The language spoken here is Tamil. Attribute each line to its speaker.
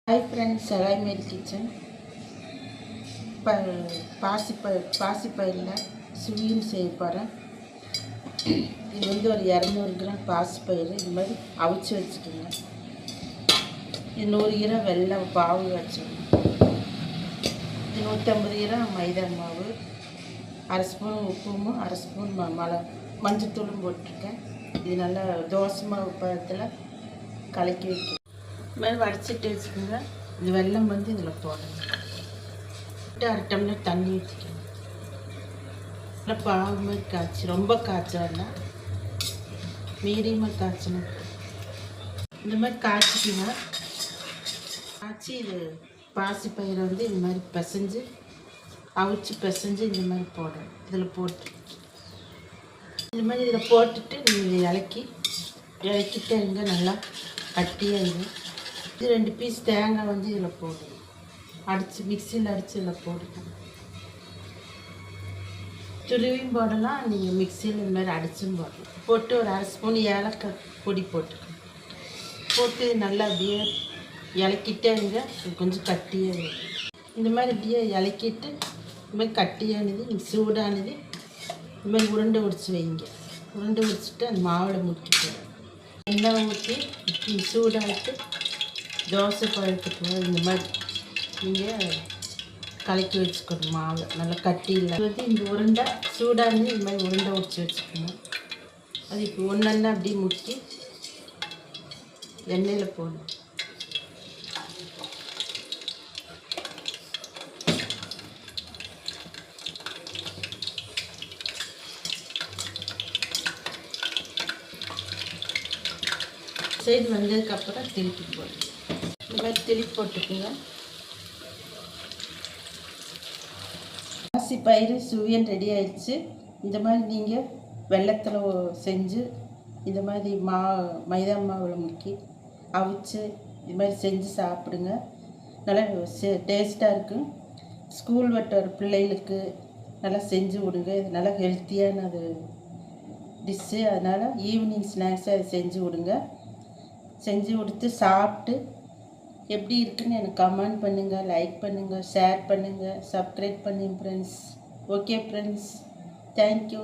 Speaker 1: ஹாய் ஃப்ரெண்ட்ஸ், சலாய்மேல் கிச்சன். பாசிப்பயிரில் சுவியும் செய்ய போகிறேன். இது ஒரு 200 கிராம் பாசிப்பயிறு இது மாதிரி அவிச்சு வச்சுக்கோங்க. இது 100 கிராம் வெள்ளை பாவு வச்சுக்கணும். இது 150 கிராம் மைதா மாவு, அரை ஸ்பூன் உப்பும், அரை ஸ்பூன் மஞ்சத்தூளும் போட்டிருக்கேன். இது நல்லா தோசை மாவு பழத்தில் கலக்கி வைக்கணும். இது மாதிரி வடிச்சிட்டு வச்சுக்கோங்க. இந்த வெல்லம் இதில் போடணும். அரை டம்ளர் தண்ணி ஊற்றிக்கணும். நல்லா பாவு மாதிரி காய்ச்சி, ரொம்ப காய்ச்சலாம், மீடியமாக காய்ச்சணும். இந்த மாதிரி காய்ச்சிக்கோங்க. காய்ச்சி இது பாசிப்பயிரை இது மாதிரி பிசைஞ்சு அவிச்சு பிசைஞ்சு இந்த மாதிரி போடணும். இதில் போட்டு இந்த மாதிரி இதில் போட்டுட்டு நீங்கள் இலக்கிட்டு இங்கே நல்லா கட்டியாக இது 2 பீஸ் தேங்காய் இதில் போடணும். மிக்சியில் அடித்து இதில் போடணும். துருவியும் போடலாம், நீங்கள் மிக்சியில் இந்த மாதிரி அடிச்சும் போடலாம். போட்டு ஒரு அரை ஸ்பூன் ஏலக்காய் பொடி போட்டுக்கணும். போட்டு நல்லா அப்படியே இலக்கிட்டே கொஞ்சம் கட்டியாக இந்த மாதிரி அப்படியே இலக்கிட்டு இந்த மாதிரி கட்டியானது நீங்கள் சூடானது இந்த மாதிரி உருண்டை உடிச்சு வைங்க. உருண்டை உடிச்சிட்டு அந்த மாவில் முக்கிட்டு எண்ணெய் ஊற்றி சூடாகிட்டு தோசை பழத்துக்கு இந்த மாதிரி நீங்கள் கலக்கி வச்சுக்கணும். மாவு நல்லா கட்டி இல்லை. இந்த உருண்டை சூடானது இந்த மாதிரி உருண்டை உடிச்சு வச்சுக்கணும். அது இப்போ ஒன்றா அப்படியே முக்கி எண்ணெயில் போடணும். சைடு வந்ததுக்கப்புறம் திருப்பி போடணும். இந்த மாதிரி திருப்பி போட்டுக்குங்க. பாசிப்பயிறு சுவியன் ரெடி ஆயிடுச்சு. இந்த மாதிரி நீங்கள் வெள்ளத்தில் செஞ்சு இந்த மாதிரி மைதா மாவில் முக்கி அவிச்சு இது மாதிரி செஞ்சு சாப்பிடுங்க. நல்லா டேஸ்ட்டாக இருக்கும். ஸ்கூல் வர பிள்ளைகளுக்கு நல்லா செஞ்சு விடுங்க. இது நல்லா ஹெல்த்தியான டிஷ்ஷு. அதனால் ஈவினிங் ஸ்நாக்ஸாக அதை செஞ்சு விடுங்க. செஞ்சு கொடுத்து சாப்பிட்டு எப்படி இருக்குன்னு எனக்கு கமெண்ட் பண்ணுங்கள், லைக் பண்ணுங்கள், ஷேர் பண்ணுங்கள், சப்ஸ்கிரைப் பண்ணுங்க ஃப்ரெண்ட்ஸ். Okay friends, thank you.